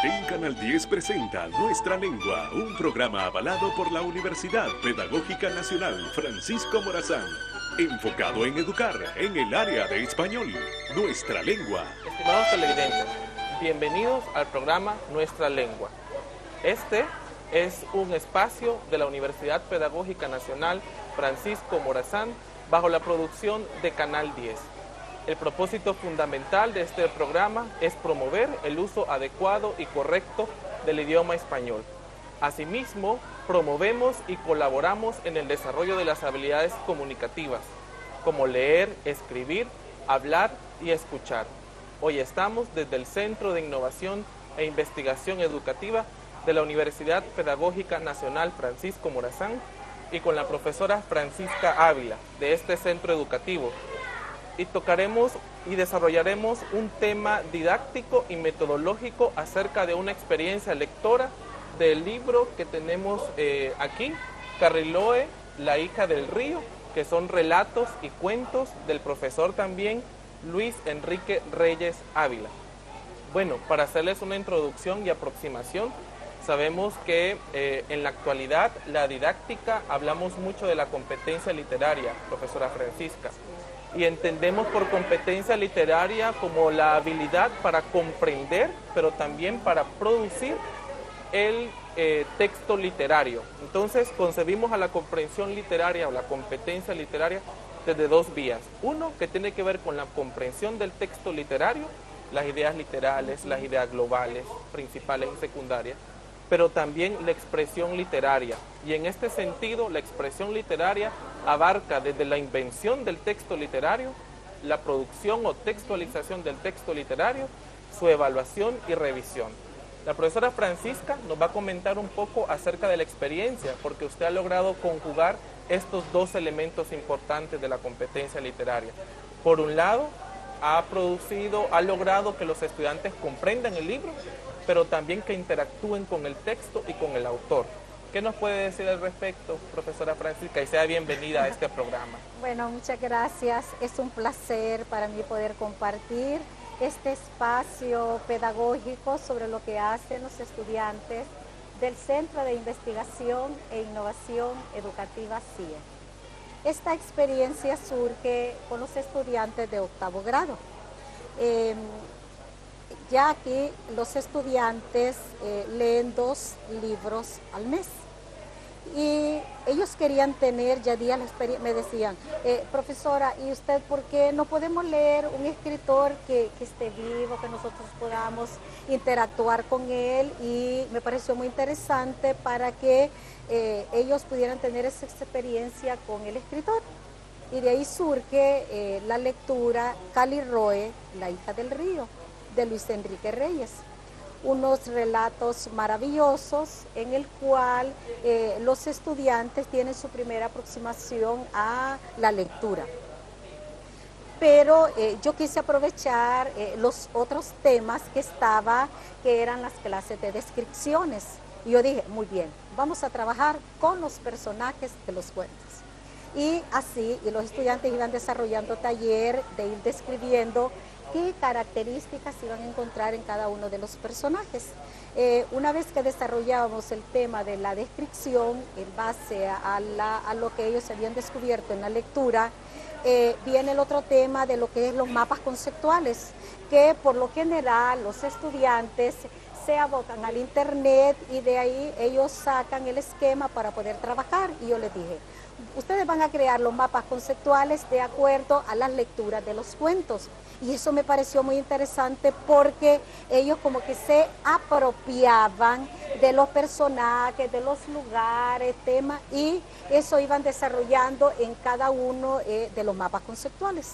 En Canal 10 presenta Nuestra Lengua, un programa avalado por la Universidad Pedagógica Nacional Francisco Morazán, enfocado en educar en el área de español. Nuestra Lengua. Estimados televidentes, bienvenidos al programa Nuestra Lengua. Este es un espacio de la Universidad Pedagógica Nacional Francisco Morazán bajo la producción de Canal 10. El propósito fundamental de este programa es promover el uso adecuado y correcto del idioma español. Asimismo, promovemos y colaboramos en el desarrollo de las habilidades comunicativas, como leer, escribir, hablar y escuchar. Hoy estamos desde el Centro de Innovación e Investigación Educativa de la Universidad Pedagógica Nacional Francisco Morazán y con la profesora Francisca Ávila de este centro educativo. Y tocaremos y desarrollaremos un tema didáctico y metodológico acerca de una experiencia lectora del libro que tenemos aquí, Carriloe, la hija del río, que son relatos y cuentos del profesor también Luis Enrique Reyes Ávila. Bueno, para hacerles una introducción y aproximación, sabemos que en la actualidad la didáctica, hablamos mucho de la competencia literaria, profesora Francisca, y entendemos por competencia literaria como la habilidad para comprender, pero también para producir el texto literario. Entonces concebimos a la comprensión literaria o la competencia literaria desde dos vías. Uno, que tiene que ver con la comprensión del texto literario, las ideas literales, las ideas globales, principales y secundarias, pero también la expresión literaria. Y en este sentido, la expresión literaria abarca desde la invención del texto literario, la producción o textualización del texto literario, su evaluación y revisión. La profesora Francisca nos va a comentar un poco acerca de la experiencia, porque usted ha logrado conjugar estos dos elementos importantes de la competencia literaria. Por un lado, ha logrado que los estudiantes comprendan el libro, pero también que interactúen con el texto y con el autor. ¿Qué nos puede decir al respecto, profesora Francisca? Y sea bienvenida a este programa. Bueno, muchas gracias. Es un placer para mí poder compartir este espacio pedagógico sobre lo que hacen los estudiantes del Centro de Investigación e Innovación Educativa CIE. Esta experiencia surge con los estudiantes de octavo grado. Ya aquí los estudiantes leen 2 libros al mes y ellos querían tener ya día la experiencia. Me decían, profesora, ¿y usted por qué no podemos leer un escritor que esté vivo, que nosotros podamos interactuar con él? Y me pareció muy interesante para que ellos pudieran tener esa experiencia con el escritor. Y de ahí surge la lectura Carriloe, la hija del río, de Luis Enrique Reyes. Unos relatos maravillosos en el cual los estudiantes tienen su primera aproximación a la lectura. Pero yo quise aprovechar los otros temas que eran las clases de descripciones. Y yo dije, muy bien, vamos a trabajar con los personajes de los cuentos. Y así, los estudiantes iban desarrollando taller de ir describiendo qué características iban a encontrar en cada uno de los personajes. Una vez que desarrollábamos el tema de la descripción en base a lo que ellos habían descubierto en la lectura, viene el otro tema de lo que es los mapas conceptuales, que por lo general los estudiantes se abocan al internet y de ahí ellos sacan el esquema para poder trabajar. Y yo les dije, ustedes van a crear los mapas conceptuales de acuerdo a las lecturas de los cuentos. Y eso me pareció muy interesante porque ellos como que se apropiaban de los personajes, de los lugares, temas, y eso iban desarrollando en cada uno de los mapas conceptuales.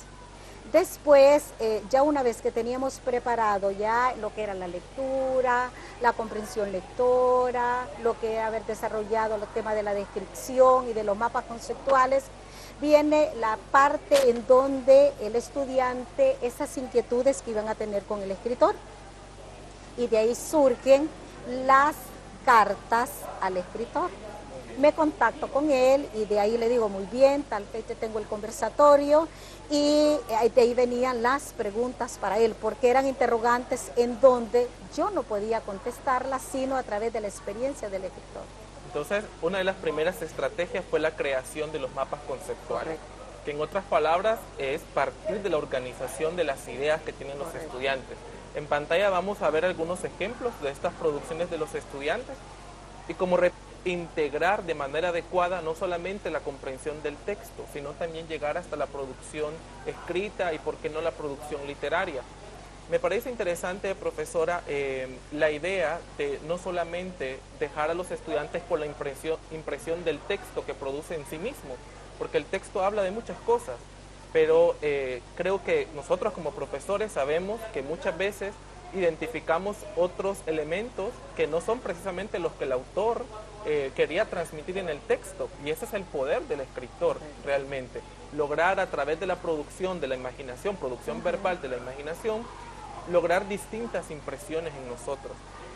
Después, ya una vez que teníamos preparado ya lo que era la lectura, la comprensión lectora, lo que haber desarrollado el tema de la descripción y de los mapas conceptuales, viene la parte en donde el estudiante, esas inquietudes que iban a tener con el escritor. Y de ahí surgen las cartas al escritor. me contacto con él y de ahí le digo, muy bien, tal fecha tengo el conversatorio, y de ahí venían las preguntas para él, porque eran interrogantes en donde yo no podía contestarlas sino a través de la experiencia del escritor. Entonces, una de las primeras estrategias fue la creación de los mapas conceptuales. Correcto. Que en otras palabras es partir de la organización de las ideas que tienen los Correcto. estudiantes. En pantalla vamos a ver algunos ejemplos de estas producciones de los estudiantes y cómo integrar de manera adecuada no solamente la comprensión del texto, sino también llegar hasta la producción escrita y por qué no la producción literaria. Me parece interesante, profesora, la idea de no solamente dejar a los estudiantes con la impresión del texto que produce en sí mismo, porque el texto habla de muchas cosas, pero creo que nosotros como profesores sabemos que muchas veces identificamos otros elementos que no son precisamente los que el autor quería transmitir en el texto, y ese es el poder del escritor realmente, lograr a través de la producción de la imaginación, producción verbal de la imaginación, lograr distintas impresiones en nosotros.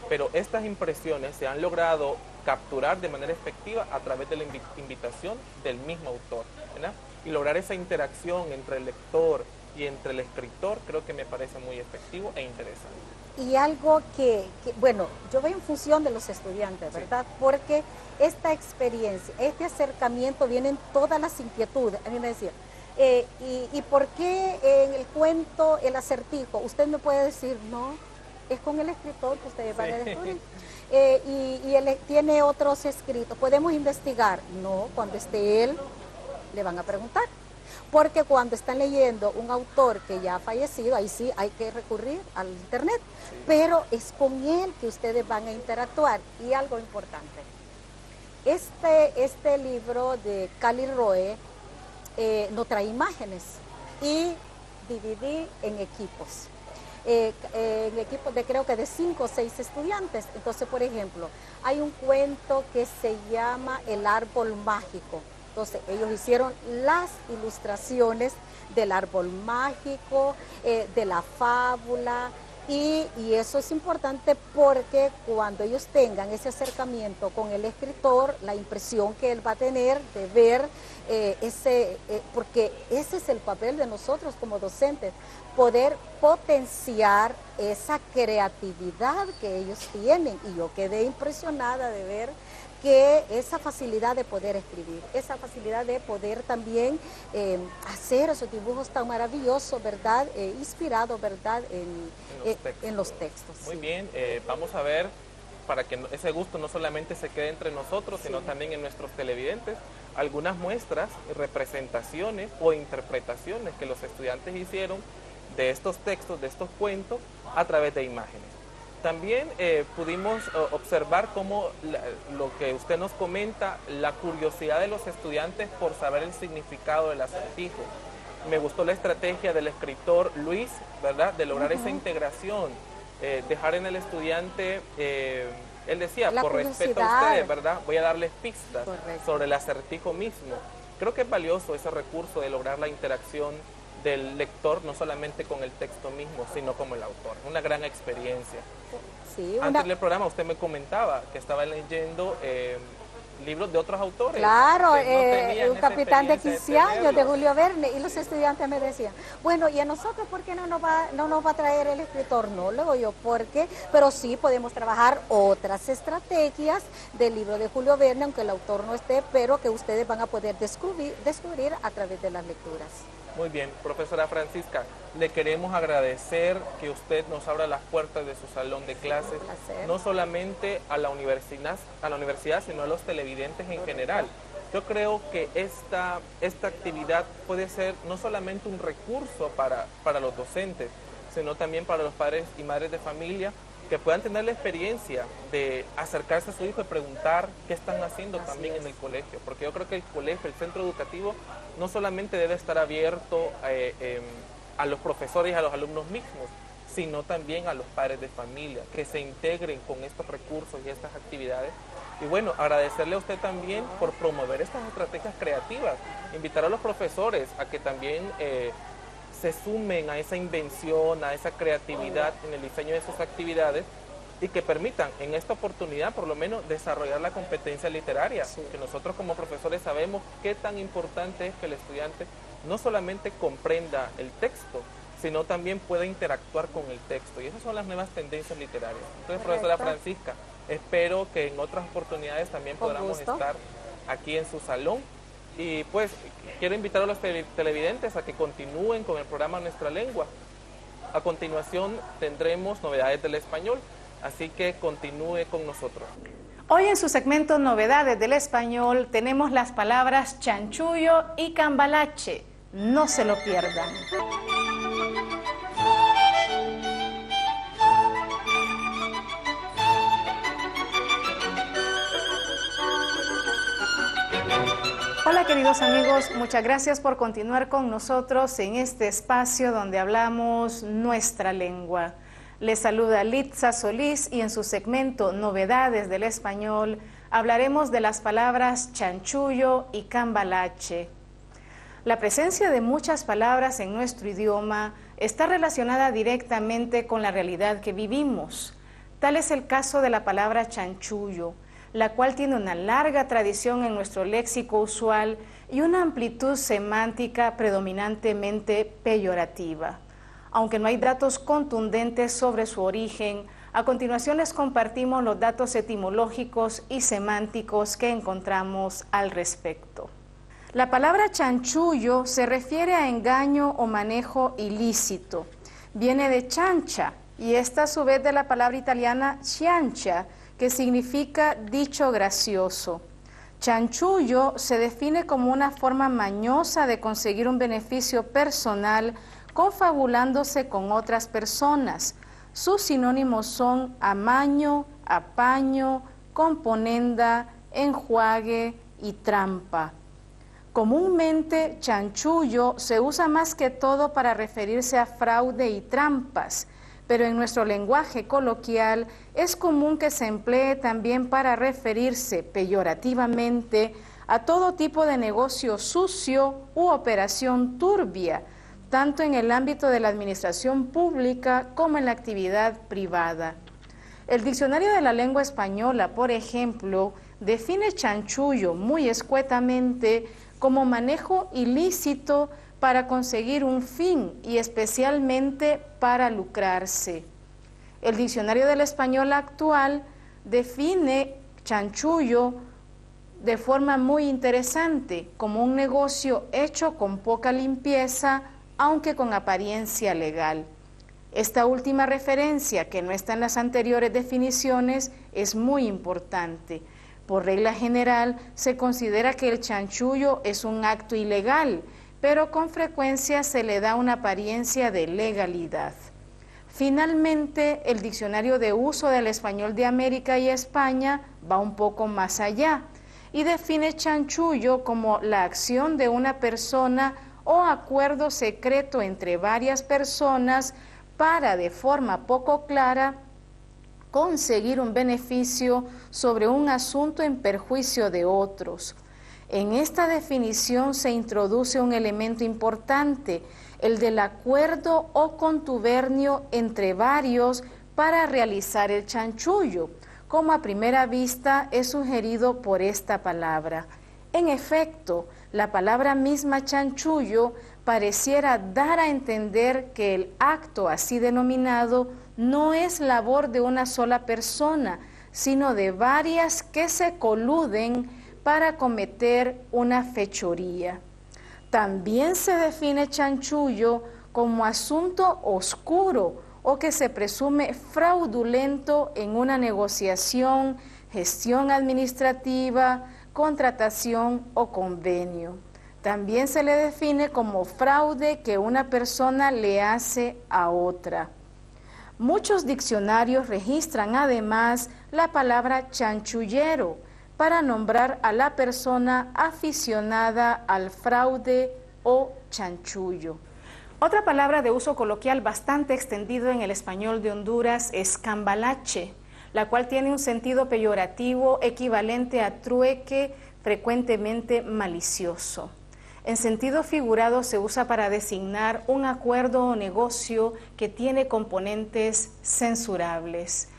Pero estas impresiones se han logrado capturar de manera efectiva a través de la invitación del mismo autor, ¿verdad? Y lograr esa interacción entre el lector y entre el escritor creo que me parece muy efectivo e interesante. Y algo bueno, yo voy en función de los estudiantes, ¿verdad? Sí. Porque esta experiencia, este acercamiento, vienen todas las inquietudes. A mí me decían, ¿y por qué en el cuento El Acertijo? Usted me puede decir, no, es con el escritor que ustedes van a descubrir. Y él tiene otros escritos. ¿Podemos investigar? No, cuando esté él, le van a preguntar. Porque cuando están leyendo un autor que ya ha fallecido, ahí sí hay que recurrir al internet. Sí. Pero es con él que ustedes van a interactuar. Y algo importante, este libro de Khalil Roe no trae imágenes y dividí en equipos. En equipos de creo que de 5 o 6 estudiantes. Entonces, por ejemplo, hay un cuento que se llama El Árbol Mágico. Entonces, ellos hicieron las ilustraciones del árbol mágico, de la fábula, y eso es importante porque cuando ellos tengan ese acercamiento con el escritor, la impresión que él va a tener de ver porque ese es el papel de nosotros como docentes, poder potenciar esa creatividad que ellos tienen. Y yo quedé impresionada de ver que esa facilidad de poder escribir, esa facilidad de poder también hacer esos dibujos tan maravillosos, ¿verdad? Inspirados, ¿verdad? En los textos. Muy sí. bien, vamos a ver, para que ese gusto no solamente se quede entre nosotros, sino también en nuestros televidentes, algunas muestras, representaciones o interpretaciones que los estudiantes hicieron de estos textos, de estos cuentos, a través de imágenes. También pudimos observar cómo lo que usted nos comenta, la curiosidad de los estudiantes por saber el significado del acertijo. Me gustó la estrategia del escritor Luis, ¿verdad?, de lograr esa integración, dejar en el estudiante, él decía, por respeto a ustedes, ¿verdad?, voy a darles pistas sobre el acertijo mismo. Creo que es valioso ese recurso de lograr la interacción del lector, no solamente con el texto mismo, sino como el autor. Una gran experiencia. Sí, Antes del programa usted me comentaba que estaba leyendo libros de otros autores. Claro, un capitán de 15 años de Julio Verne, y los estudiantes me decían, bueno, ¿y a nosotros por qué no nos va a traer el escritor? No, le digo yo, ¿por qué? Pero sí podemos trabajar otras estrategias del libro de Julio Verne, aunque el autor no esté, pero que ustedes van a poder descubrir a través de las lecturas. Muy bien, profesora Francisca, le queremos agradecer que usted nos abra las puertas de su salón de clases, no solamente a la universidad, sino a los televidentes en general. Yo creo que esta actividad puede ser no solamente un recurso para los docentes, sino también para los padres y madres de familia, que puedan tener la experiencia de acercarse a su hijo y preguntar qué están haciendo también en el colegio, porque yo creo que el colegio, el centro educativo, no solamente debe estar abierto a los profesores y a los alumnos mismos, sino también a los padres de familia, que se integren con estos recursos y estas actividades. Y bueno, agradecerle a usted también por promover estas estrategias creativas, invitar a los profesores a que también se sumen a esa invención, a esa creatividad en el diseño de sus actividades, y que permitan en esta oportunidad por lo menos desarrollar la competencia literaria, que nosotros como profesores sabemos qué tan importante es que el estudiante no solamente comprenda el texto, sino también pueda interactuar con el texto, y esas son las nuevas tendencias literarias. Entonces, profesora Francisca, espero que en otras oportunidades también podamos estar aquí en su salón, y pues quiero invitar a los televidentes a que continúen con el programa Nuestra Lengua. A continuación tendremos novedades del español, así que continúe con nosotros. Hoy en su segmento Novedades del Español tenemos las palabras chanchullo y cambalache. No se lo pierdan. Hola queridos amigos, muchas gracias por continuar con nosotros en este espacio donde hablamos nuestra lengua. Les saluda Litza Solís y en su segmento Novedades del Español hablaremos de las palabras chanchullo y cambalache. La presencia de muchas palabras en nuestro idioma está relacionada directamente con la realidad que vivimos. Tal es el caso de la palabra chanchullo, la cual tiene una larga tradición en nuestro léxico usual y una amplitud semántica predominantemente peyorativa. Aunque no hay datos contundentes sobre su origen, a continuación les compartimos los datos etimológicos y semánticos que encontramos al respecto. La palabra chanchullo se refiere a engaño o manejo ilícito. Viene de chancha y esta a su vez de la palabra italiana ciancia, que significa dicho gracioso. Chanchullo se define como una forma mañosa de conseguir un beneficio personal confabulándose con otras personas. Sus sinónimos son amaño, apaño, componenda, enjuague y trampa. Comúnmente, chanchullo se usa más que todo para referirse a fraude y trampas, pero en nuestro lenguaje coloquial es común que se emplee también para referirse peyorativamente a todo tipo de negocio sucio u operación turbia, tanto en el ámbito de la administración pública como en la actividad privada. El Diccionario de la Lengua Española, por ejemplo, define chanchullo muy escuetamente como manejo ilícito para conseguir un fin y especialmente para lucrarse. El Diccionario del Español actual define chanchullo de forma muy interesante como un negocio hecho con poca limpieza, aunque con apariencia legal. Esta última referencia, que no está en las anteriores definiciones, es muy importante. Por regla general, se considera que el chanchullo es un acto ilegal, pero con frecuencia se le da una apariencia de legalidad. Finalmente, el Diccionario de Uso del Español de América y España va un poco más allá y define chanchullo como la acción de una persona o acuerdo secreto entre varias personas para, de forma poco clara, conseguir un beneficio sobre un asunto en perjuicio de otros. En esta definición se introduce un elemento importante, el del acuerdo o contubernio entre varios para realizar el chanchullo, como a primera vista es sugerido por esta palabra. En efecto, la palabra misma chanchullo pareciera dar a entender que el acto así denominado no es labor de una sola persona, sino de varias que se coluden para cometer una fechoría. También se define chanchullo como asunto oscuro o que se presume fraudulento en una negociación, gestión administrativa, contratación o convenio. También se le define como fraude que una persona le hace a otra. Muchos diccionarios registran además la palabra chanchullero para nombrar a la persona aficionada al fraude o chanchullo. Otra palabra de uso coloquial bastante extendido en el español de Honduras es cambalache, la cual tiene un sentido peyorativo equivalente a trueque, frecuentemente malicioso. En sentido figurado se usa para designar un acuerdo o negocio que tiene componentes censurables.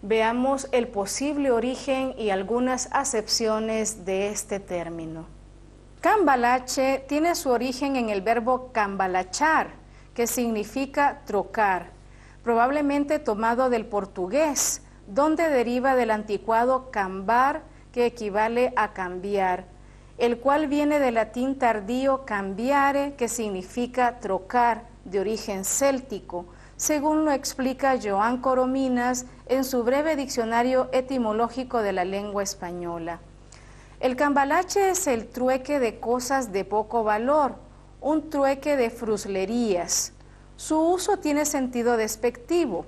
Veamos el posible origen y algunas acepciones de este término. Cambalache tiene su origen en el verbo cambalachar, que significa trocar, probablemente tomado del portugués, donde deriva del anticuado cambar, que equivale a cambiar, el cual viene del latín tardío cambiare, que significa trocar, de origen céltico, según lo explica Joan Corominas en su breve diccionario etimológico de la lengua española. El cambalache es el trueque de cosas de poco valor, un trueque de fruslerías. Su uso tiene sentido despectivo.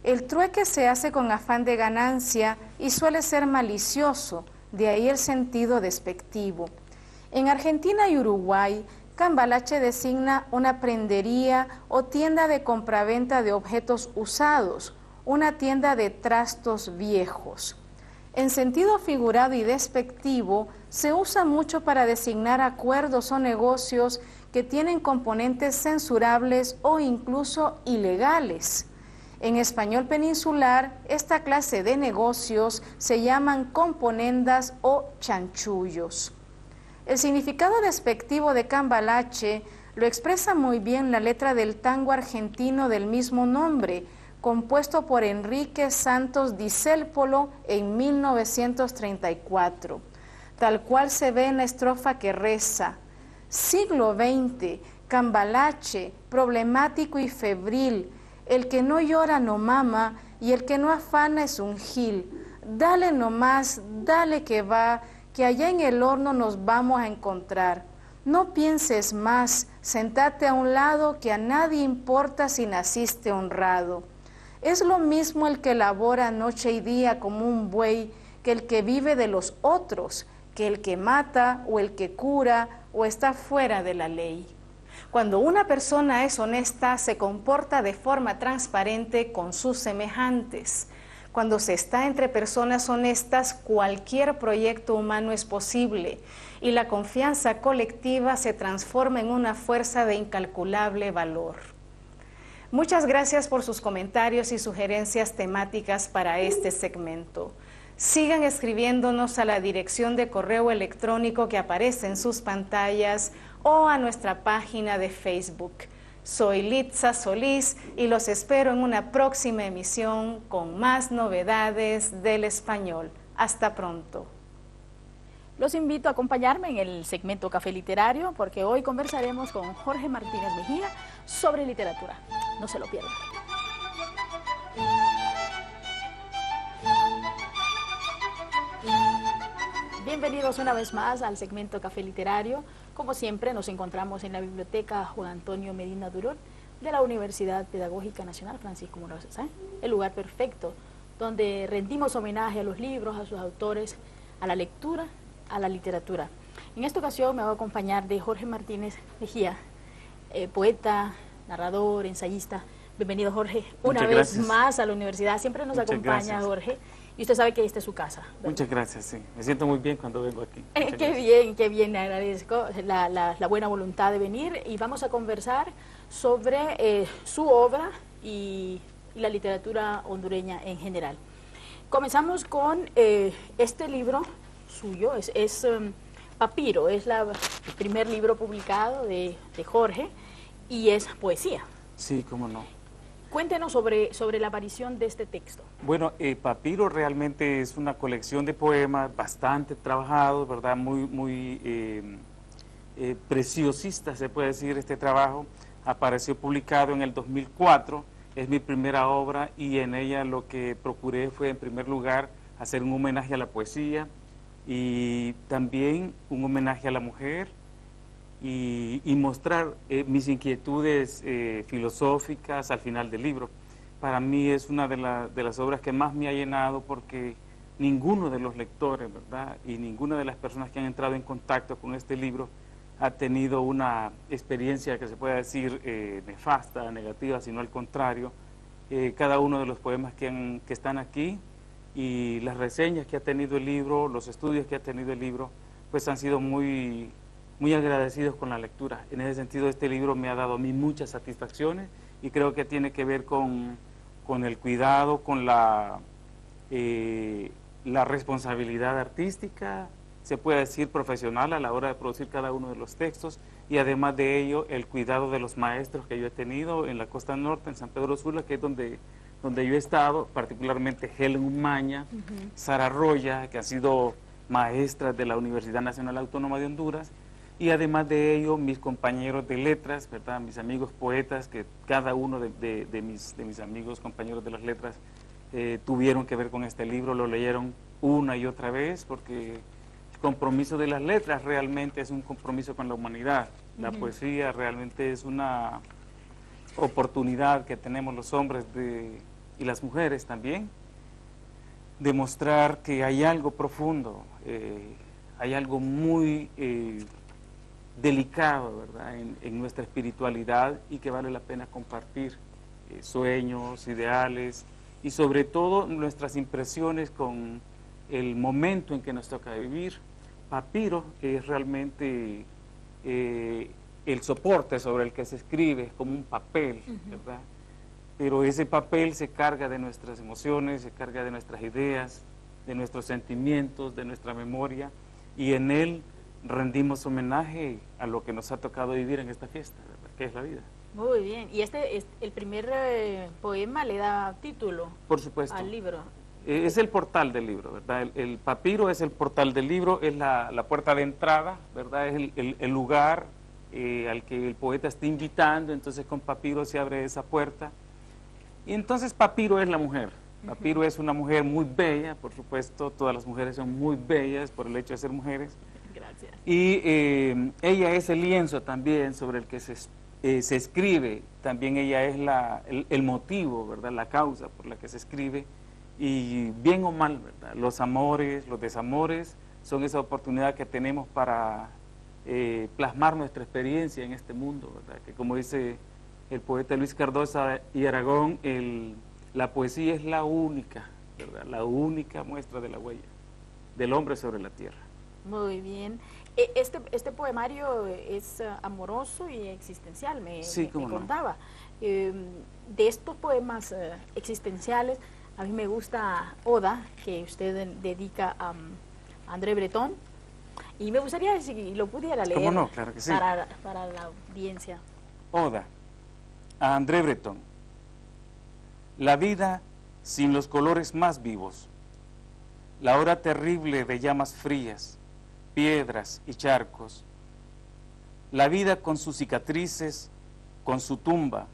El trueque se hace con afán de ganancia y suele ser malicioso, de ahí el sentido despectivo. En Argentina y Uruguay, cambalache designa una prendería o tienda de compraventa de objetos usados, una tienda de trastos viejos. En sentido figurado y despectivo, se usa mucho para designar acuerdos o negocios que tienen componentes censurables o incluso ilegales. En español peninsular, esta clase de negocios se llaman componendas o chanchullos. El significado despectivo de cambalache lo expresa muy bien la letra del tango argentino del mismo nombre, compuesto por Enrique Santos Discépolo en 1934, tal cual se ve en la estrofa que reza: siglo XX, cambalache, problemático y febril, el que no llora no mama y el que no afana es un gil. Dale nomás, dale que va, que allá en el horno nos vamos a encontrar. No pienses más, sentate a un lado, que a nadie importa si naciste honrado. Es lo mismo el que labora noche y día como un buey, que el que vive de los otros, que el que mata o el que cura o está fuera de la ley. Cuando una persona es honesta, se comporta de forma transparente con sus semejantes. Cuando se está entre personas honestas, cualquier proyecto humano es posible y la confianza colectiva se transforma en una fuerza de incalculable valor. Muchas gracias por sus comentarios y sugerencias temáticas para este segmento. Sigan escribiéndonos a la dirección de correo electrónico que aparece en sus pantallas o a nuestra página de Facebook. Soy Litza Solís y los espero en una próxima emisión con más novedades del español. Hasta pronto. Los invito a acompañarme en el segmento Café Literario, porque hoy conversaremos con Jorge Martínez Mejía sobre literatura. No se lo pierdan. Bienvenidos una vez más al segmento Café Literario. Como siempre, nos encontramos en la Biblioteca Juan Antonio Medina Durón de la Universidad Pedagógica Nacional Francisco Morazán, el lugar perfecto donde rendimos homenaje a los libros, a sus autores, a la lectura, a la literatura. En esta ocasión me va a acompañar de Jorge Martínez Mejía, poeta, narrador, ensayista. Bienvenido, Jorge, una vez más a la universidad. Siempre nos acompaña, Jorge. Y usted sabe que esta es su casa, ¿verdad? Muchas gracias, sí. Me siento muy bien cuando vengo aquí. Qué bien, le agradezco la buena voluntad de venir. Y vamos a conversar sobre su obra y la literatura hondureña en general. Comenzamos con este libro suyo, es Papiro, es el primer libro publicado de Jorge y es poesía. Sí, cómo no. Cuéntenos sobre la aparición de este texto. Bueno, Papiro realmente es una colección de poemas bastante trabajados, ¿verdad? Muy preciosista, se puede decir, este trabajo. Apareció publicado en el 2004, es mi primera obra y en ella lo que procuré fue, en primer lugar, hacer un homenaje a la poesía y también un homenaje a la mujer y mostrar mis inquietudes filosóficas al final del libro. Para mí es una de las obras que más me ha llenado porque ninguno de los lectores, ¿verdad? Y ninguna de las personas que han entrado en contacto con este libro ha tenido una experiencia que se pueda decir nefasta, negativa, sino al contrario. Cada uno de los poemas que están aquí y las reseñas que ha tenido el libro, los estudios que ha tenido el libro, pues han sido muy agradecidos con la lectura. En ese sentido, este libro me ha dado a mí muchas satisfacciones y creo que tiene que ver con el cuidado, con la la responsabilidad artística, se puede decir profesional a la hora de producir cada uno de los textos, y además de ello el cuidado de los maestros que yo he tenido en la costa norte, en San Pedro Sula, que es donde yo he estado, particularmente Helen Umaña, Sara Roya, que han sido maestras de la Universidad Nacional Autónoma de Honduras, y además de ello mis compañeros de letras, ¿verdad? Mis amigos poetas, que cada uno de mis amigos compañeros de las letras tuvieron que ver con este libro, lo leyeron una y otra vez, porque el compromiso de las letras realmente es un compromiso con la humanidad. La poesía realmente es una oportunidad que tenemos los hombres y las mujeres también, de mostrar que hay algo profundo, hay algo muy delicado, ¿verdad?, en nuestra espiritualidad, y que vale la pena compartir sueños, ideales, y sobre todo nuestras impresiones con el momento en que nos toca vivir. Papiro es realmente el soporte sobre el que se escribe, es como un papel, ¿verdad? Pero ese papel se carga de nuestras emociones, se carga de nuestras ideas, de nuestros sentimientos, de nuestra memoria, y en él rendimos homenaje a lo que nos ha tocado vivir en esta fiesta, ¿verdad?, que es la vida. Muy bien, y el primer poema le da título, por supuesto, al libro. Es el portal del libro, ¿verdad? El papiro es el portal del libro, es la puerta de entrada, ¿verdad? Es el lugar al que el poeta está invitando, entonces con papiro se abre esa puerta. Y entonces papiro es la mujer. Papiro es una mujer muy bella, por supuesto, todas las mujeres son muy bellas por el hecho de ser mujeres. Gracias. Y ella es el lienzo también sobre el que se escribe, también ella es el motivo, ¿verdad?, la causa por la que se escribe, y bien o mal, ¿verdad?, los amores, los desamores, son esa oportunidad que tenemos para plasmar nuestra experiencia en este mundo, ¿verdad?, que como dice el poeta Luis Cardosa y Aragón, la poesía es la única, ¿verdad?, la única muestra de la huella del hombre sobre la tierra. Muy bien. Este poemario es amoroso y existencial, me contaba. De estos poemas existenciales, a mí me gusta Oda, que usted dedica a André Breton, y me gustaría si lo pudiera leer. ¿Cómo no? Claro que sí. Para la audiencia. Oda a André Breton. La vida sin los colores más vivos, la hora terrible de llamas frías, piedras y charcos, la vida con sus cicatrices, con su tumba,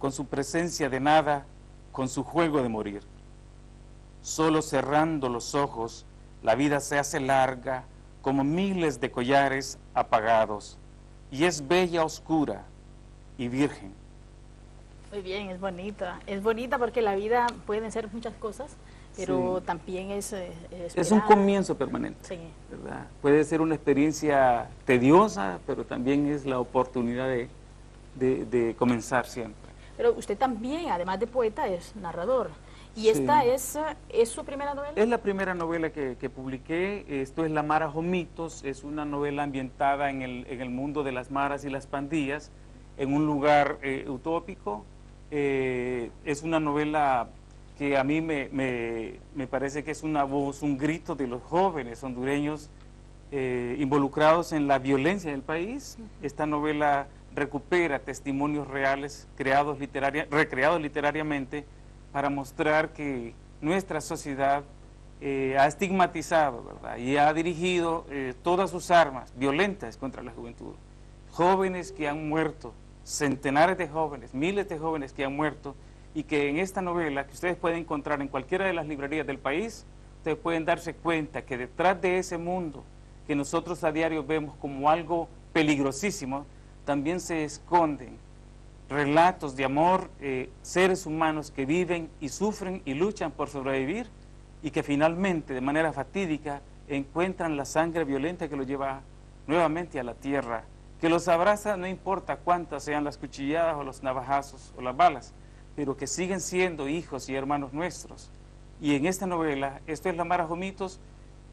con su presencia de nada, con su juego de morir. Solo cerrando los ojos, la vida se hace larga como miles de collares apagados, y es bella, oscura y virgen. Muy bien, es bonita porque la vida pueden ser muchas cosas, pero sí, también es un comienzo permanente, sí, ¿verdad? Puede ser una experiencia tediosa, pero también es la oportunidad de comenzar siempre. Pero usted también, además de poeta, es narrador. ¿Y sí, esta es su primera novela? Es la primera novela que publiqué. Esto es La Mara Jomitos, es una novela ambientada en el mundo de las maras y las pandillas, en un lugar utópico. Es una novela que a mí me parece que es una voz, un grito de los jóvenes hondureños involucrados en la violencia del país. Esta novela recupera testimonios reales recreados literariamente para mostrar que nuestra sociedad ha estigmatizado, ¿verdad?, y ha dirigido todas sus armas violentas contra la juventud. Jóvenes que han muerto, centenares de jóvenes, miles de jóvenes que han muerto, y que en esta novela, que ustedes pueden encontrar en cualquiera de las librerías del país, ustedes pueden darse cuenta que detrás de ese mundo que nosotros a diario vemos como algo peligrosísimo, también se esconden relatos de amor, seres humanos que viven y sufren y luchan por sobrevivir, y que finalmente, de manera fatídica, encuentran la sangre violenta que los lleva nuevamente a la tierra, que los abraza, no importa cuántas sean las cuchilladas o los navajazos o las balas, pero que siguen siendo hijos y hermanos nuestros. Y en esta novela, esto es La Mara Jomitos,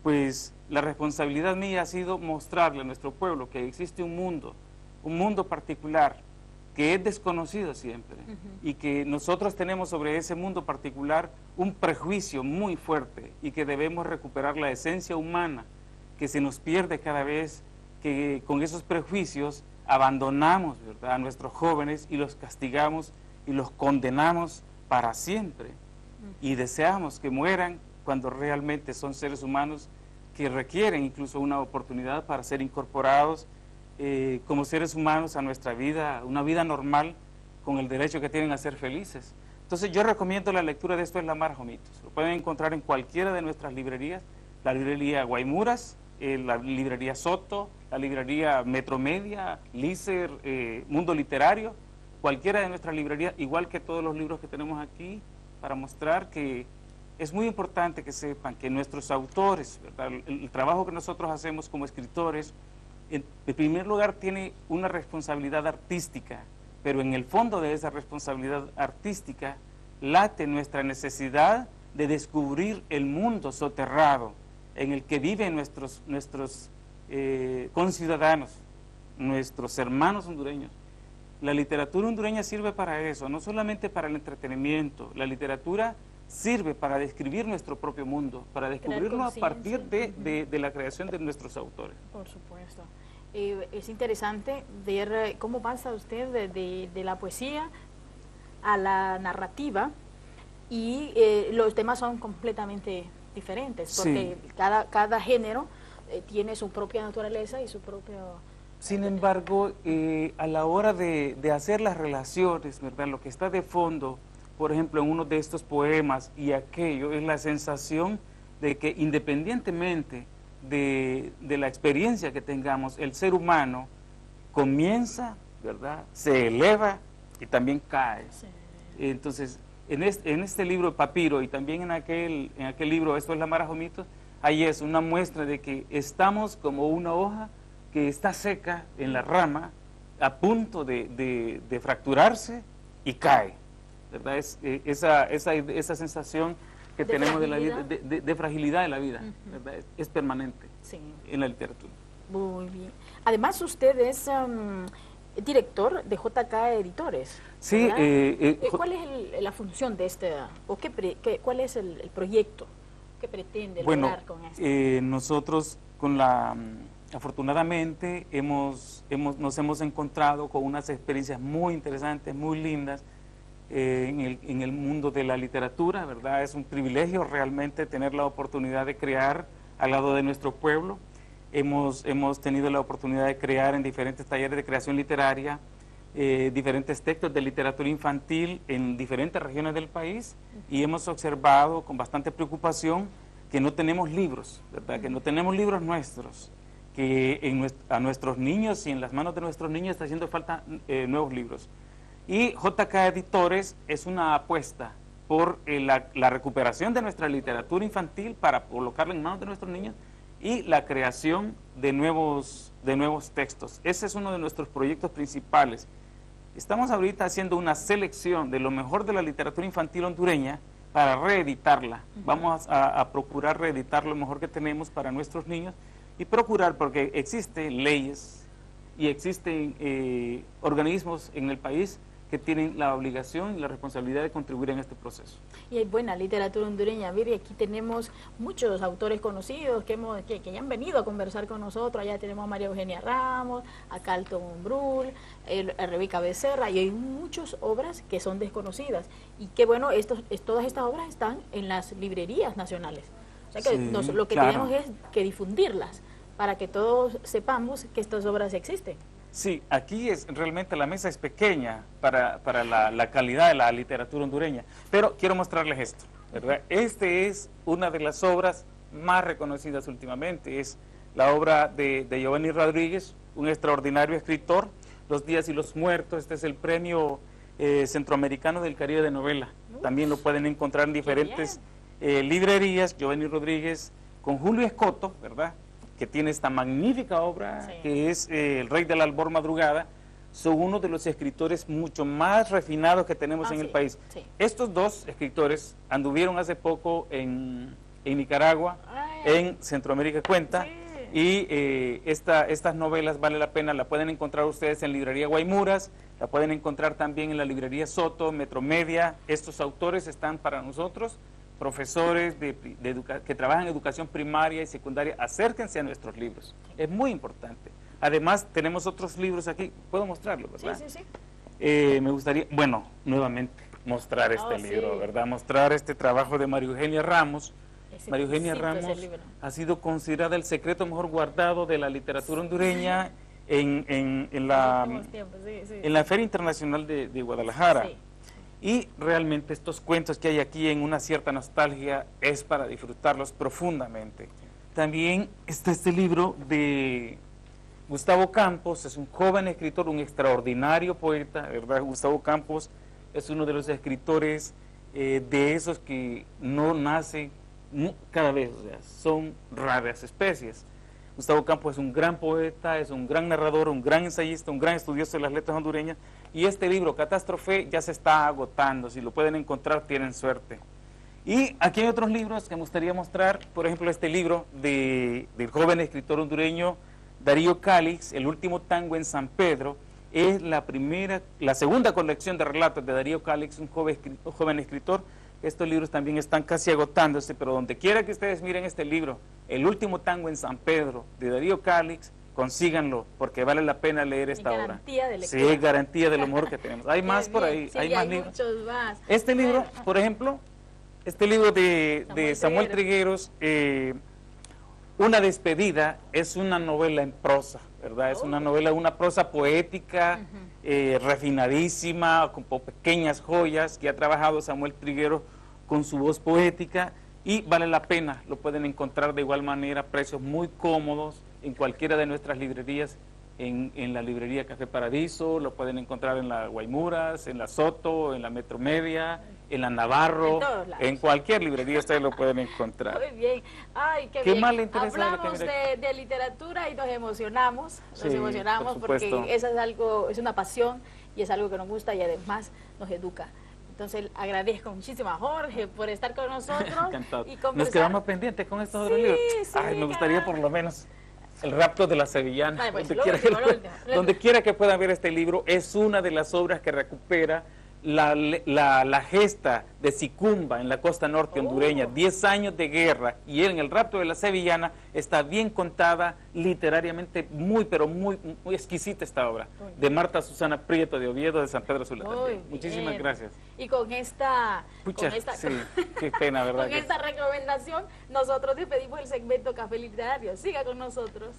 pues la responsabilidad mía ha sido mostrarle a nuestro pueblo que existe un mundo particular, que es desconocido siempre y que nosotros tenemos sobre ese mundo particular un prejuicio muy fuerte y que debemos recuperar la esencia humana que se nos pierde cada vez que con esos prejuicios abandonamos, ¿verdad?, a nuestros jóvenes y los castigamos y los condenamos para siempre y deseamos que mueran cuando realmente son seres humanos que requieren incluso una oportunidad para ser incorporados como seres humanos a nuestra vida, una vida normal, con el derecho que tienen a ser felices. Entonces yo recomiendo la lectura de Esto es la Marajo Mitos. Lo pueden encontrar en cualquiera de nuestras librerías, la librería Guaymuras, la librería Soto, la librería Metromedia, Lícer, Mundo Literario, cualquiera de nuestras librerías, igual que todos los libros que tenemos aquí, para mostrar que es muy importante que sepan que nuestros autores, ¿verdad?, el trabajo que nosotros hacemos como escritores, en primer lugar tiene una responsabilidad artística, pero en el fondo de esa responsabilidad artística late nuestra necesidad de descubrir el mundo soterrado en el que viven nuestros conciudadanos, nuestros hermanos hondureños. La literatura hondureña sirve para eso, no solamente para el entretenimiento. La literatura sirve para describir nuestro propio mundo, para descubrirlo a partir de la creación de nuestros autores. Por supuesto. Es interesante ver cómo pasa usted de la poesía a la narrativa, y los temas son completamente diferentes, porque sí, cada género tiene su propia naturaleza y su propio... Sin embargo, a la hora de hacer las relaciones, ¿verdad?, lo que está de fondo, por ejemplo, en uno de estos poemas y aquello, es la sensación de que independientemente de la experiencia que tengamos, el ser humano comienza, ¿verdad?, se eleva y también cae. Sí. Entonces, en este libro Papiro y también en aquel libro Esto es la Marajo Mitos, ahí es una muestra de que estamos como una hoja que está seca en la rama, a punto de fracturarse y cae, ¿verdad? Esa sensación que tenemos de la vida, de fragilidad de la vida, ¿verdad? Es permanente, sí, en la literatura. Muy bien. Además, usted es director de JK Editores. Sí. ¿Cuál es la función de o cuál es el proyecto que pretende lograr con esto? Nosotros afortunadamente nos hemos encontrado con unas experiencias muy interesantes, muy lindas en el mundo de la literatura, ¿verdad? Es un privilegio realmente tener la oportunidad de crear al lado de nuestro pueblo. Hemos tenido la oportunidad de crear en diferentes talleres de creación literaria, diferentes textos de literatura infantil en diferentes regiones del país, y hemos observado con bastante preocupación que no tenemos libros, ¿verdad? Que no tenemos libros nuestros, que a nuestros niños y en las manos de nuestros niños está haciendo falta nuevos libros. Y JK Editores es una apuesta por la recuperación de nuestra literatura infantil para colocarla en manos de nuestros niños y la creación de nuevos textos. Ese es uno de nuestros proyectos principales. Estamos ahorita haciendo una selección de lo mejor de la literatura infantil hondureña para reeditarla. Vamos a procurar reeditar lo mejor que tenemos para nuestros niños y procurar, porque existen leyes y existen organismos en el país que tienen la obligación y la responsabilidad de contribuir en este proceso. Y hay buena literatura hondureña. Mire, aquí tenemos muchos autores conocidos que ya han venido a conversar con nosotros. Allá tenemos a María Eugenia Ramos, a Carlton Brul, a Rebeca Becerra, y hay muchas obras que son desconocidas. Y qué bueno, todas estas obras están en las librerías nacionales. O sea que sí, lo que claro, tenemos es que difundirlas para que todos sepamos que estas obras existen. Sí, aquí realmente la mesa es pequeña para la calidad de la literatura hondureña, pero quiero mostrarles esto, ¿verdad? Este es una de las obras más reconocidas últimamente, es la obra de Giovanni Rodríguez, un extraordinario escritor, Los días y los muertos. Este es el premio centroamericano del Caribe de novela, también lo pueden encontrar en diferentes librerías. Giovanni Rodríguez con Julio Escoto, ¿verdad?, que tiene esta magnífica obra, sí, que es El Rey de la Albor Madrugada. Son uno de los escritores mucho más refinados que tenemos en el país. Sí. Estos dos escritores anduvieron hace poco en Nicaragua, en Centroamérica Cuenta, sí, Y estas novelas vale la pena, la pueden encontrar ustedes en Librería Guaymuras, la pueden encontrar también en la Librería Soto, Metromedia. Estos autores están para nosotros, profesores que trabajan en educación primaria y secundaria. Acérquense a nuestros libros, es muy importante. Además, tenemos otros libros aquí, puedo mostrarlo, ¿verdad? Sí, sí, sí. Me gustaría, bueno, nuevamente mostrar este libro, sí. ¿verdad? Mostrar este trabajo de María Eugenia Ramos. María Eugenia exquisito Ramos ese libro. ha sido considerada el secreto mejor guardado de la literatura hondureña en la Feria Internacional de Guadalajara. Sí. Y realmente estos cuentos que hay aquí en una cierta nostalgia es para disfrutarlos profundamente. También está este libro de Gustavo Campos, es un joven escritor, un extraordinario poeta, ¿verdad? Gustavo Campos es uno de los escritores de esos que no nacen cada vez, o sea, son raras especies. Gustavo Campos es un gran poeta, es un gran narrador, un gran ensayista, un gran estudioso de las letras hondureñas, y este libro, Catástrofe, ya se está agotando. Si lo pueden encontrar, tienen suerte. Y aquí hay otros libros que me gustaría mostrar, por ejemplo, este libro del joven escritor hondureño Darío Calix, El último tango en San Pedro. Es la segunda colección de relatos de Darío Calix, un joven escritor. Estos libros también están casi agotándose, pero donde quiera que ustedes miren este libro, El último tango en San Pedro, de Darío Calix, consíganlo, porque vale la pena leer esta obra. Garantía de lectura. Sí, es garantía de lo mejor que tenemos. Hay más por ahí, sí, hay más libros. Muchos más. Este libro, por ejemplo, este libro de Samuel Trigueros, Una despedida, es una novela en prosa, ¿verdad? Es una novela, una prosa poética, refinadísima, con pequeñas joyas que ha trabajado Samuel Trigueros con su voz poética, y vale la pena, lo pueden encontrar de igual manera, precios muy cómodos en cualquiera de nuestras librerías, en la librería Café Paradiso, lo pueden encontrar en la Guaymuras, en la Soto, en la Metromedia, en la Navarro, en cualquier librería ustedes lo pueden encontrar. Muy bien, ay, qué ¿Qué bien. más le interesa? Hablamos de literatura y nos emocionamos, Sí, por porque supuesto. eso es algo, es una pasión y es algo que nos gusta y además nos educa. Entonces agradezco muchísimo a Jorge por estar con nosotros. Encantado. Y conversar. Nos quedamos pendientes con estos otros libros. Sí, Ay, me gustaría por lo menos El rapto de la sevillana. Ay, pues, Donde quiera que puedan ver este libro, es una de las obras que recupera la gesta de Sicumba en la costa norte hondureña, 10 años de guerra, y en El rapto de la sevillana está bien contada literariamente, pero muy exquisita esta obra, de Marta Susana Prieto de Oviedo, de San Pedro Sula. Muchísimas gracias. Y con esta, sí, qué pena, ¿verdad? con esta recomendación, nosotros despedimos el segmento Café Literario. Siga con nosotros.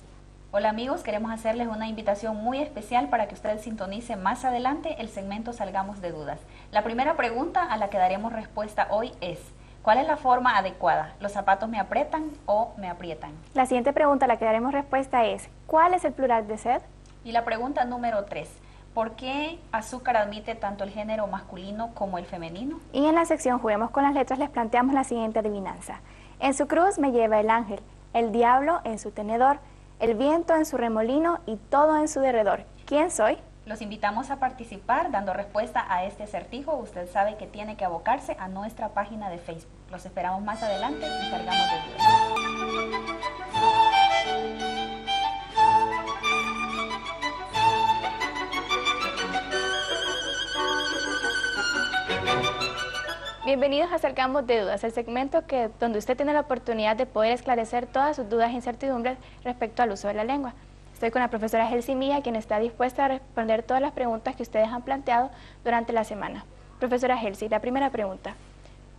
Hola amigos, queremos hacerles una invitación muy especial para que ustedes sintonicen más adelante el segmento Salgamos de Dudas. La primera pregunta a la que daremos respuesta hoy es: ¿cuál es la forma adecuada? ¿Los zapatos me apretan o me aprietan? La siguiente pregunta a la que daremos respuesta es: ¿cuál es el plural de sed? Y la pregunta número 3: ¿por qué azúcar admite tanto el género masculino como el femenino? Y en la sección Juguemos con las letras les planteamos la siguiente adivinanza: en su cruz me lleva el ángel, el diablo en su tenedor, el viento en su remolino y todo en su derredor. ¿Quién soy? Los invitamos a participar dando respuesta a este acertijo. Usted sabe que tiene que abocarse a nuestra página de Facebook. Los esperamos más adelante y Salgamos de Dudas. Bienvenidos a Salgamos de Dudas, el segmento donde usted tiene la oportunidad de poder esclarecer todas sus dudas e incertidumbres respecto al uso de la lengua. Estoy con la profesora Gelsi Milla, quien está dispuesta a responder todas las preguntas que ustedes han planteado durante la semana. Profesora Gelsi, la primera pregunta: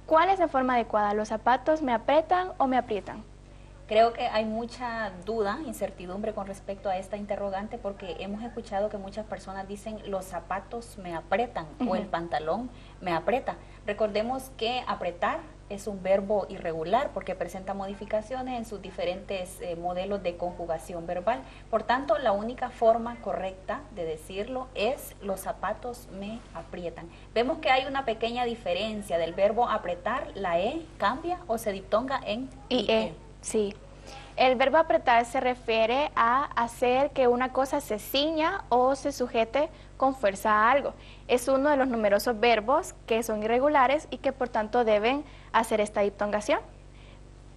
¿cuál es la forma adecuada? ¿Los zapatos me apretan o me aprietan? Creo que hay mucha duda, incertidumbre con respecto a esta interrogante, porque hemos escuchado que muchas personas dicen los zapatos me apretan o el pantalón me aprieta. Recordemos que apretar es un verbo irregular porque presenta modificaciones en sus diferentes modelos de conjugación verbal. Por tanto, la única forma correcta de decirlo es los zapatos me aprietan. Vemos que hay una pequeña diferencia del verbo apretar, la E cambia o se diptonga en IE. Sí. El verbo apretar se refiere a hacer que una cosa se ciña o se sujete con fuerza a algo. Es uno de los numerosos verbos que son irregulares y que por tanto deben hacer esta diptongación.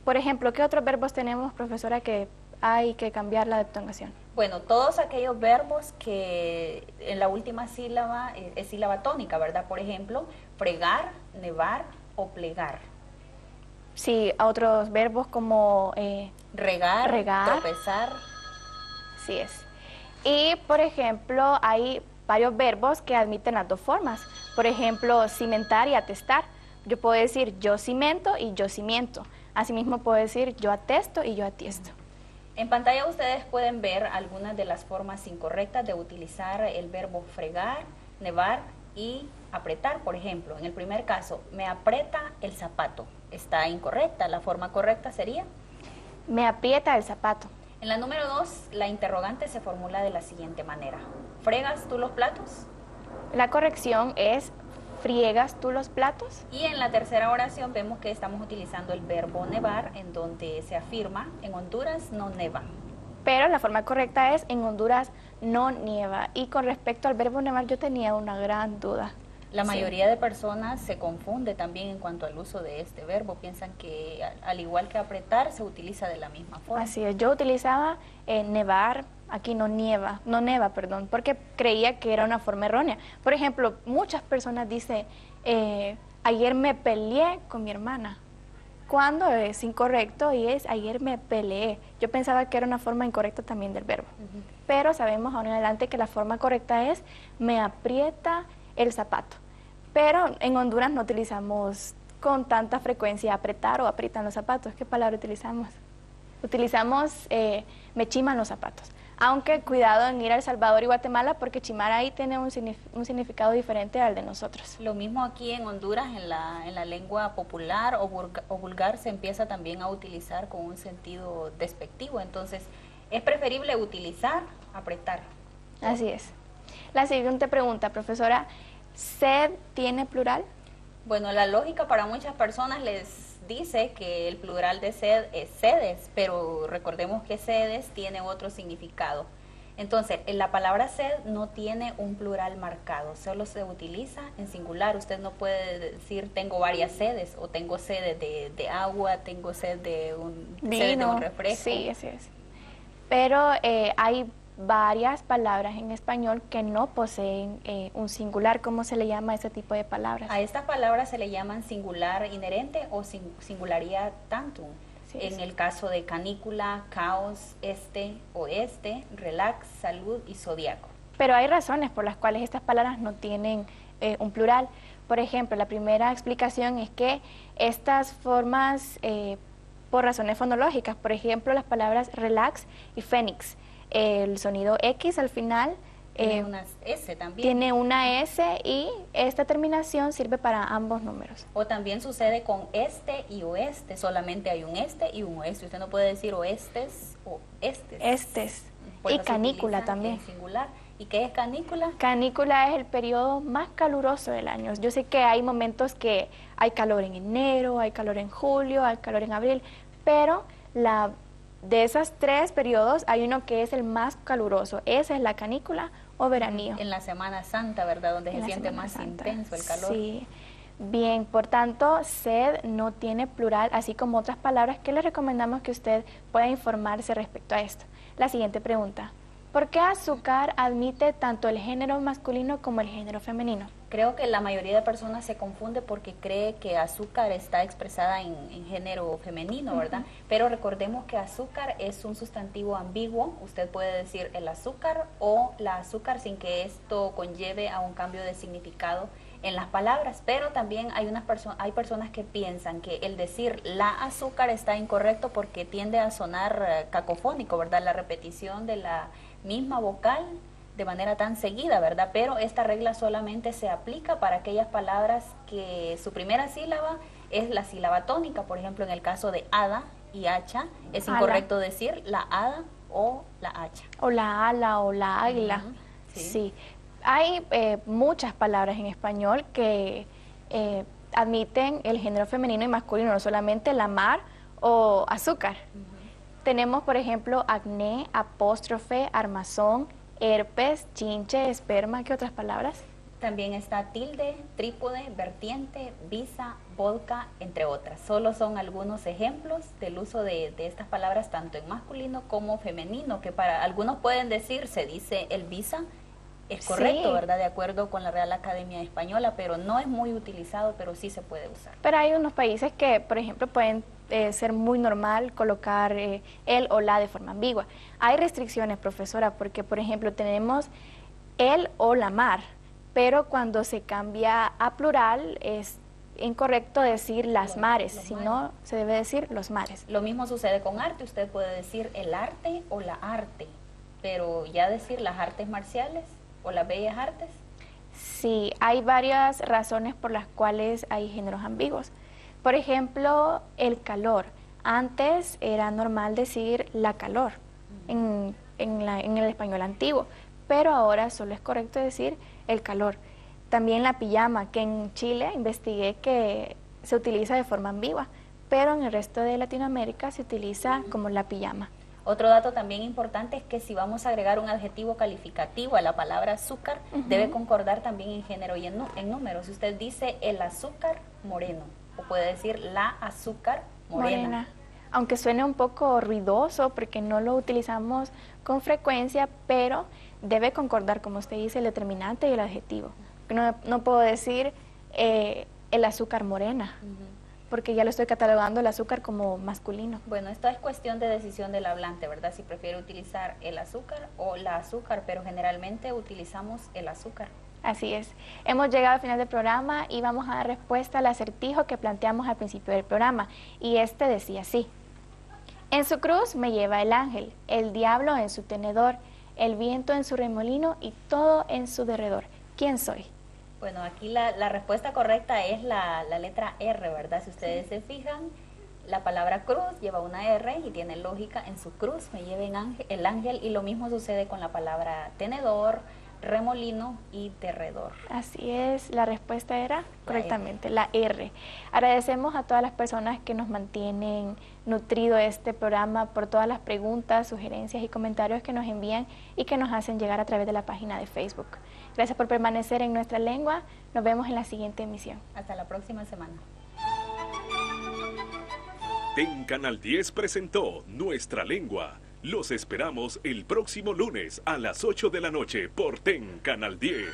Por ejemplo, ¿qué otros verbos tenemos, profesora, que hay que cambiar la diptongación? Bueno, todos aquellos verbos que en la última sílaba es sílaba tónica, ¿verdad? Por ejemplo, fregar, nevar o plegar. Sí, a otros verbos como regar, regar, tropezar. Sí es. Y, por ejemplo, hay varios verbos que admiten las dos formas. Por ejemplo, cimentar y atestar. Yo puedo decir yo cimento y yo cimiento. Asimismo puedo decir yo atesto y yo atiesto. En pantalla ustedes pueden ver algunas de las formas incorrectas de utilizar el verbo fregar, nevar y apretar. Por ejemplo, en el primer caso, me aprieta el zapato. Está incorrecta. La forma correcta sería me aprieta el zapato. En la número 2, la interrogante se formula de la siguiente manera. ¿Fregas tú los platos? La corrección es ¿friegas tú los platos? Y en la tercera oración vemos que estamos utilizando el verbo nevar, en donde se afirma, en Honduras no neva. Pero la forma correcta es en Honduras no nieva. Y con respecto al verbo nevar yo tenía una gran duda. La mayoría de personas se confunde también en cuanto al uso de este verbo. Piensan que al igual que apretar, se utiliza de la misma forma. Así es, yo utilizaba nevar, aquí no neva, porque creía que era una forma errónea. Por ejemplo, muchas personas dicen, ayer me peleé con mi hermana, cuando es incorrecto y es ayer me peleé. Yo pensaba que era una forma incorrecta también del verbo. Pero sabemos ahora en adelante que la forma correcta es me aprieta el zapato. Pero en Honduras no utilizamos con tanta frecuencia apretar o aprietan los zapatos. ¿Qué palabra utilizamos? Utilizamos me chiman los zapatos. Aunque cuidado en ir a El Salvador y Guatemala porque chimar ahí tiene un significado diferente al de nosotros. Lo mismo aquí en Honduras, en la lengua popular o vulgar se empieza también a utilizar con un sentido despectivo. Entonces es preferible utilizar apretar. Así es. La siguiente pregunta, profesora, ¿sed tiene plural? Bueno, la lógica para muchas personas les dice que el plural de sed es sedes, pero recordemos que sedes tiene otro significado. Entonces, la palabra sed no tiene un plural marcado, solo se utiliza en singular. Usted no puede decir tengo varias sedes o tengo sed de agua, tengo sed de un refresco. Sí, así es. Pero hay varias palabras en español que no poseen un singular. ¿Cómo se le llama a ese tipo de palabras? A estas palabras se le llaman singular inherente o singularidad tantum. Sí, en el caso de canícula, caos, oeste, relax, salud y zodiaco. Pero hay razones por las cuales estas palabras no tienen un plural. Por ejemplo, la primera explicación es que estas formas, por razones fonológicas, por ejemplo, las palabras relax y fénix, el sonido X al final tiene una S también. Tiene una S y esta terminación sirve para ambos números. O también sucede con este y oeste, solamente hay un este y un oeste. Usted no puede decir oestes o estes. Estes. Y canícula también. Singular. ¿Y qué es canícula? Canícula es el periodo más caluroso del año. Yo sé que hay momentos que hay calor en enero, hay calor en julio, hay calor en abril, pero de esos tres periodos hay uno que es el más caluroso. Esa es la canícula o veranillo. En la Semana Santa, ¿verdad? Donde se siente más intenso el calor. Sí. Bien, por tanto, sed no tiene plural, así como otras palabras que le recomendamos que usted pueda informarse respecto a esto. La siguiente pregunta. ¿Por qué azúcar admite tanto el género masculino como el género femenino? Creo que la mayoría de personas se confunde porque cree que azúcar está expresada en género femenino, ¿verdad? Pero recordemos que azúcar es un sustantivo ambiguo. Usted puede decir el azúcar o la azúcar sin que esto conlleve a un cambio de significado en las palabras. Pero también hay personas que piensan que el decir la azúcar está incorrecto porque tiende a sonar cacofónico, ¿verdad? La repetición de la misma vocal de manera tan seguida, ¿verdad? Pero esta regla solamente se aplica para aquellas palabras que su primera sílaba es la sílaba tónica. Por ejemplo, en el caso de hada y hacha, es incorrecto decir la hada o la hacha. O la ala o la águila. Sí. Hay muchas palabras en español que admiten el género femenino y masculino, no solamente la mar o azúcar. Tenemos, por ejemplo, acné, apóstrofe, armazón, herpes, chinche, esperma. ¿Qué otras palabras? También está tilde, trípode, vertiente, visa, volca, entre otras. Solo son algunos ejemplos del uso de estas palabras tanto en masculino como femenino, que para algunos pueden decir, se dice el visa, es correcto, Sí. ¿verdad? De acuerdo con la Real Academia Española, pero no es muy utilizado, pero sí se puede usar. Pero hay unos países que, por ejemplo, pueden ser muy normal colocar el o la de forma ambigua. Hay restricciones, profesora, porque, por ejemplo, tenemos el o la mar, pero cuando se cambia a plural es incorrecto decir las mares, sino se debe decir los mares. Lo mismo sucede con arte, usted puede decir el arte o la arte, pero ya decir las artes marciales o las bellas artes. Sí, hay varias razones por las cuales hay géneros ambiguos. Por ejemplo, el calor. Antes era normal decir la calor en el español antiguo, pero ahora solo es correcto decir el calor. También la pijama, que en Chile investigué que se utiliza de forma ambigua, pero en el resto de Latinoamérica se utiliza como la pijama. Otro dato también importante es que si vamos a agregar un adjetivo calificativo a la palabra azúcar, debe concordar también en género y en número. Si usted dice el azúcar moreno, o puede decir la azúcar morena. Aunque suene un poco ruidoso porque no lo utilizamos con frecuencia, pero debe concordar, como usted dice, el determinante y el adjetivo. No puedo decir el azúcar morena, porque ya lo estoy catalogando el azúcar como masculino. Bueno, esto es cuestión de decisión del hablante, ¿verdad? Si prefiere utilizar el azúcar o la azúcar, pero generalmente utilizamos el azúcar. Así es. Hemos llegado al final del programa y vamos a dar respuesta al acertijo que planteamos al principio del programa. Y este decía así: en su cruz me lleva el ángel, el diablo en su tenedor, el viento en su remolino y todo en su derredor. ¿Quién soy? Bueno, aquí la respuesta correcta es la letra R, ¿verdad? Si ustedes se fijan, la palabra cruz lleva una R y tiene lógica. En su cruz me lleva el ángel, y lo mismo sucede con la palabra tenedor, remolino y derredor. Así es, la respuesta era correctamente la R. Agradecemos a todas las personas que nos mantienen nutrido este programa por todas las preguntas, sugerencias y comentarios que nos envían y que nos hacen llegar a través de la página de Facebook. Gracias por permanecer en Nuestra Lengua. Nos vemos en la siguiente emisión. Hasta la próxima semana. TEN Canal 10 presentó Nuestra Lengua. Los esperamos el próximo lunes a las 8 de la noche por TEN Canal 10.